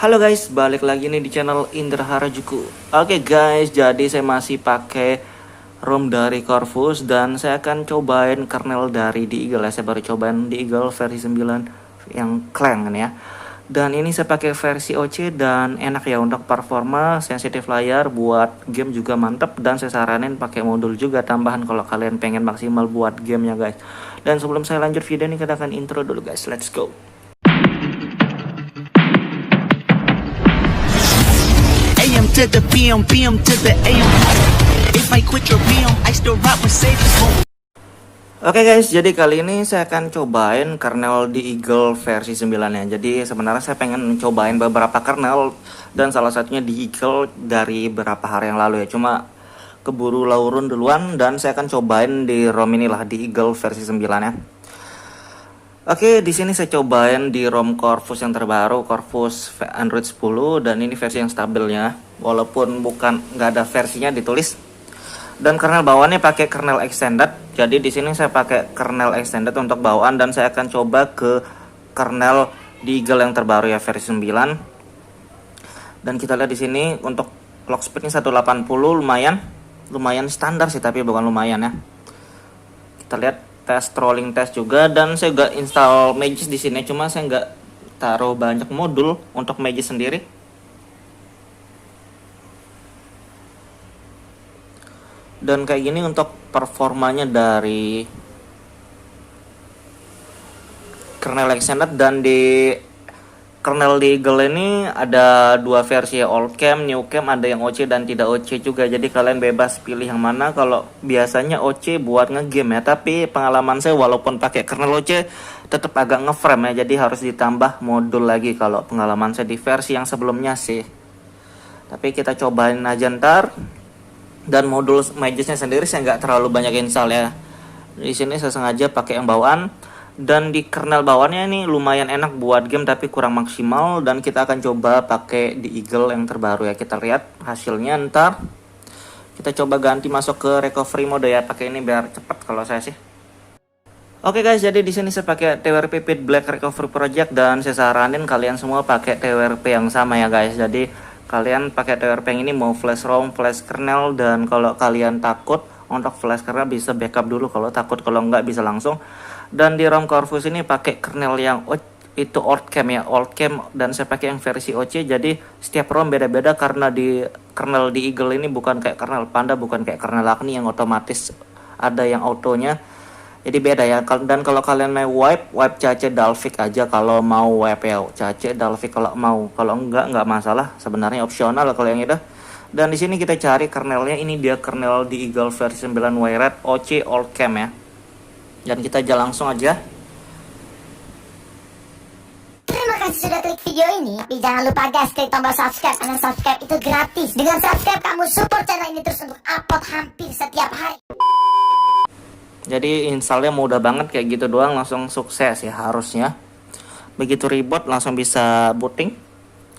Halo guys, balik lagi nih di channel Indra Harajuku. Oke guys, jadi saya masih pakai ROM dari Corvus dan saya akan cobain kernel dari di Eagle ya. Saya baru cobain di Eagle versi 9 yang Clang ya. Dan ini saya pakai versi OC dan enak ya untuk performa, sensitif layar, buat game juga mantep. Dan saya saranin pakai modul juga tambahan kalau kalian pengen maksimal buat game ya guys. Dan sebelum saya lanjut video ini, kita akan intro dulu guys. Let's go. AM to the PM, PM to the AM. If I quit your PM, I still rock with Savior's home. Oke guys, jadi kali ini saya akan cobain kernel di Eagle versi 9 ya. Jadi sebenarnya saya pengen cobain beberapa kernel dan salah satunya di Eagle dari beberapa hari yang lalu ya. Cuma keburu laurun duluan dan saya akan cobain di ROM inilah di Eagle versi 9 ya. Oke, di sini saya cobain di ROM Corvus yang terbaru, Corvus Android 10 dan ini versi yang stabilnya, walaupun nggak ada versinya ditulis. Dan kernel bawaannya pakai kernel extended. Jadi di sini saya pakai kernel extended untuk bawaan dan saya akan coba ke kernel di Eagle yang terbaru ya versi 9. Dan kita lihat di sini untuk clock speednya 180 lumayan standar sih, tapi bukan lumayan ya. Kita lihat tes trolling test juga dan saya juga install Magis di sini, cuma saya nggak taruh banyak modul untuk Magis sendiri. Dan kayak gini untuk performanya dari kernel extended. Dan di kernel di Eagle ini ada dua versi ya, old cam, new cam, ada yang OC dan tidak OC juga. Jadi kalian bebas pilih yang mana. Kalau biasanya OC buat ngegame ya, tapi pengalaman saya walaupun pakai kernel OC tetap agak ngeframe ya, jadi harus ditambah modul lagi kalau pengalaman saya di versi yang sebelumnya sih. Tapi kita cobain aja ntar. Dan modul Magisnya sendiri saya nggak terlalu banyak install ya. Di sini saya sengaja pakai yang bawaan. Dan di kernel bawaannya ini lumayan enak buat game tapi kurang maksimal. Dan kita akan coba pakai di Eagle yang terbaru ya. Kita lihat hasilnya ntar. Kita coba ganti masuk ke recovery mode ya. Pakai ini biar cepet kalau saya sih. Oke guys, jadi di sini saya pakai TWRP Pit Black Recovery Project dan saya saranin kalian semua pakai TWRP yang sama ya guys. Jadi kalian pakai TWRP yang ini mau flash ROM, flash kernel, dan kalau kalian takut untuk flash kernel bisa backup dulu kalau takut, kalau nggak bisa langsung. Dan di ROM Corvus ini pakai kernel yang itu old cam ya, old cam, dan saya pakai yang versi OC. Jadi setiap ROM beda-beda karena di kernel di Eagle ini bukan kayak kernel Panda, bukan kayak kernel Agni yang otomatis ada yang autonya. Jadi beda ya. Dan kalau kalian mau wipe CC Dalvik aja kalau mau wipe ya, CC Dalvik kalau mau. Kalau enggak masalah, sebenarnya opsional kalau yang itu. Dan di sini kita cari kernelnya, ini dia kernel di Eagle versi 9 Wired OC Old Cam ya. Dan kita aja langsung aja. Terima kasih sudah klik video ini. Tapi jangan lupa guys, klik tombol subscribe karena subscribe itu gratis. Dengan subscribe kamu support channel ini terus untuk upload hampir setiap hari. Jadi installnya mudah banget, kayak gitu doang langsung sukses ya harusnya. Begitu reboot langsung bisa booting.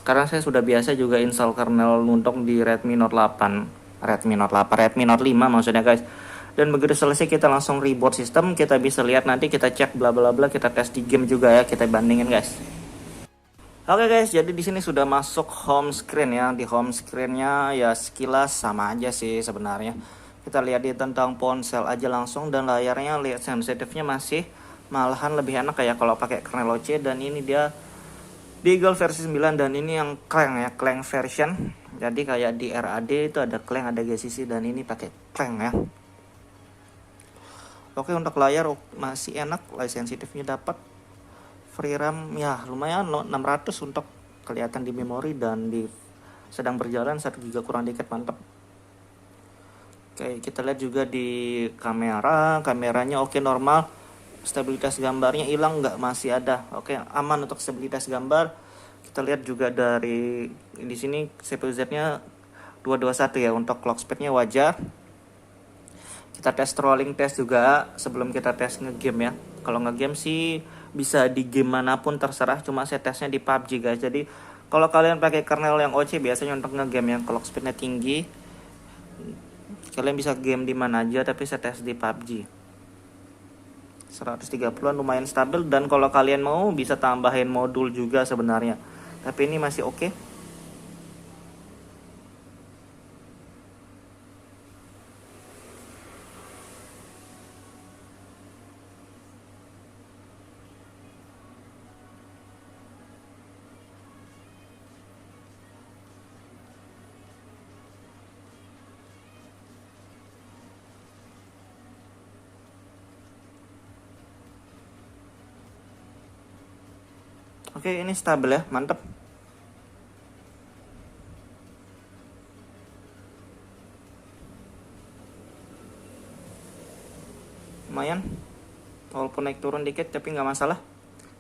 Karena saya sudah biasa juga install kernel untuk di Redmi Note 5 maksudnya guys. Dan begitu selesai kita langsung reboot sistem, kita bisa lihat nanti, kita cek bla bla bla, kita tes di game juga ya, kita bandingin guys. Oke guys, jadi di sini sudah masuk home screen ya. Di home screennya ya sekilas sama aja sih sebenarnya. Kita lihat di tentang ponsel aja langsung, dan layarnya lihat sensitifnya masih malahan lebih enak kayak kalau pakai kernel OC. Dan ini dia di Eagle versi 9 dan ini yang Clang ya, Clang version. Jadi kayak di RAD itu ada Clang, ada GCC, dan ini pakai Clang ya. Oke, untuk layar masih enak, layar sensitifnya dapat. Free RAM ya lumayan 600 untuk kelihatan di memori, dan di sedang berjalan 1 GB kurang dikit, mantap. Oke, kita lihat juga di kameranya oke, normal. Stabilitas gambarnya hilang nggak, masih ada. Oke, aman untuk stabilitas gambar. Kita lihat juga dari di sini CPU Z-nya 221 ya, untuk clock speednya wajar. Kita tes trolling test juga sebelum kita tes ngegame ya. Kalau ngegame sih bisa di game manapun terserah, cuma saya tesnya di PUBG guys. Jadi kalau kalian pakai kernel yang OC biasanya untuk ngegame yang clock speednya tinggi, kalian bisa game di mana aja, tapi saya tes di PUBG 130-an lumayan stabil. Dan kalau kalian mau bisa tambahin modul juga sebenarnya. Tapi ini masih oke. Oke, ini stabil ya, mantep. Lumayan, walaupun naik turun dikit tapi nggak masalah.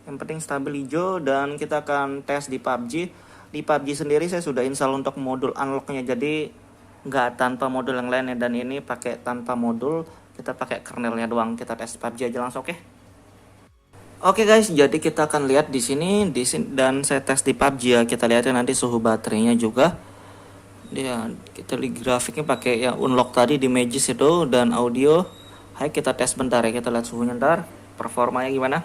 Yang penting stabil hijau. Dan kita akan tes di PUBG. Di PUBG sendiri saya sudah install untuk modul unlocknya, jadi nggak tanpa modul yang lainnya. Dan ini pakai tanpa modul, kita pakai kernelnya doang. Kita tes PUBG aja langsung, oke? Oke guys, jadi kita akan lihat di sini dan saya tes di PUBG ya. Kita lihat nanti suhu baterainya juga. Dia kita lihat grafiknya pakai yang unlock tadi di Magis itu, dan audio. Hai, kita tes bentar ya, kita lihat suhunya ntar, performanya gimana.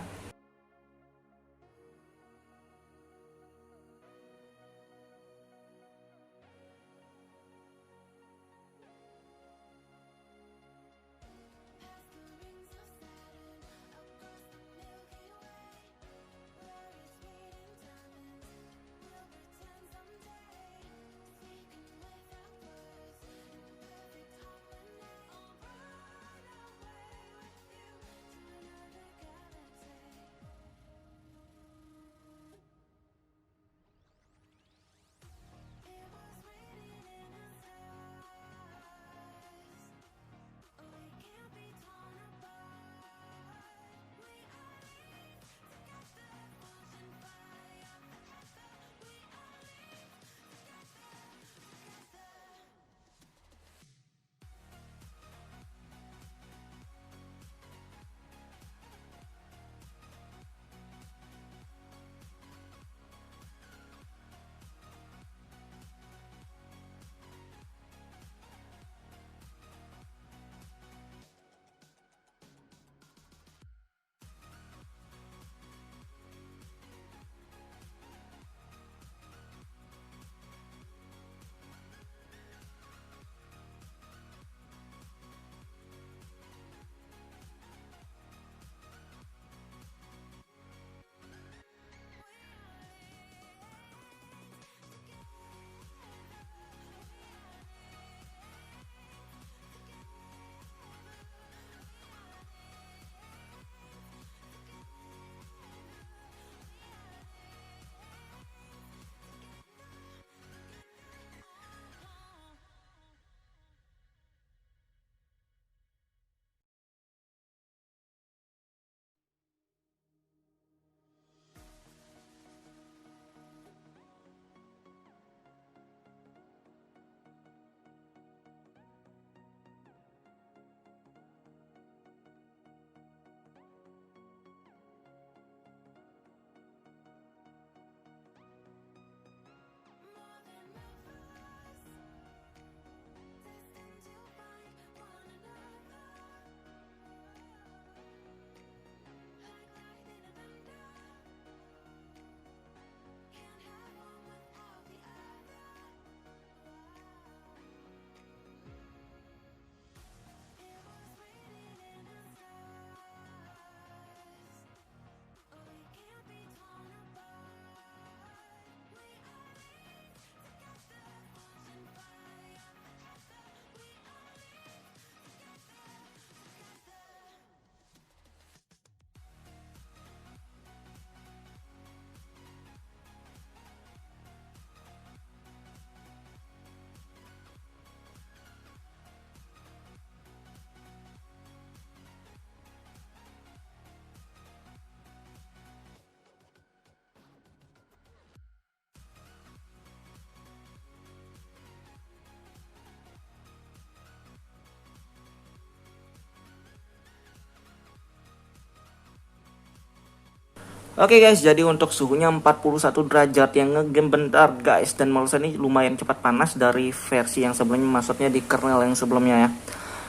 Oke guys, jadi untuk suhunya 41 derajat yang ngegame bentar guys. Dan menurut saya ini lumayan cepat panas dari versi yang sebelumnya, maksudnya di kernel yang sebelumnya ya.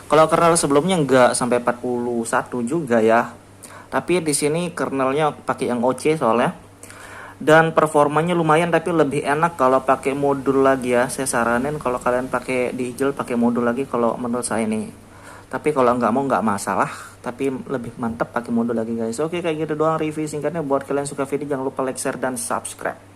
Kalau kernel sebelumnya nggak sampai 41 juga ya. Tapi di sini kernelnya pakai yang OC soalnya. dan performanya lumayan, tapi lebih enak kalau pakai modul lagi ya. Saya saranin kalau kalian pakai Digel pakai modul lagi kalau menurut saya nih. Tapi kalau nggak mau nggak masalah, tapi lebih mantap pakai modul lagi guys. Oke, kayak gitu doang review singkatnya. Buat kalian suka video jangan lupa like, share, dan subscribe.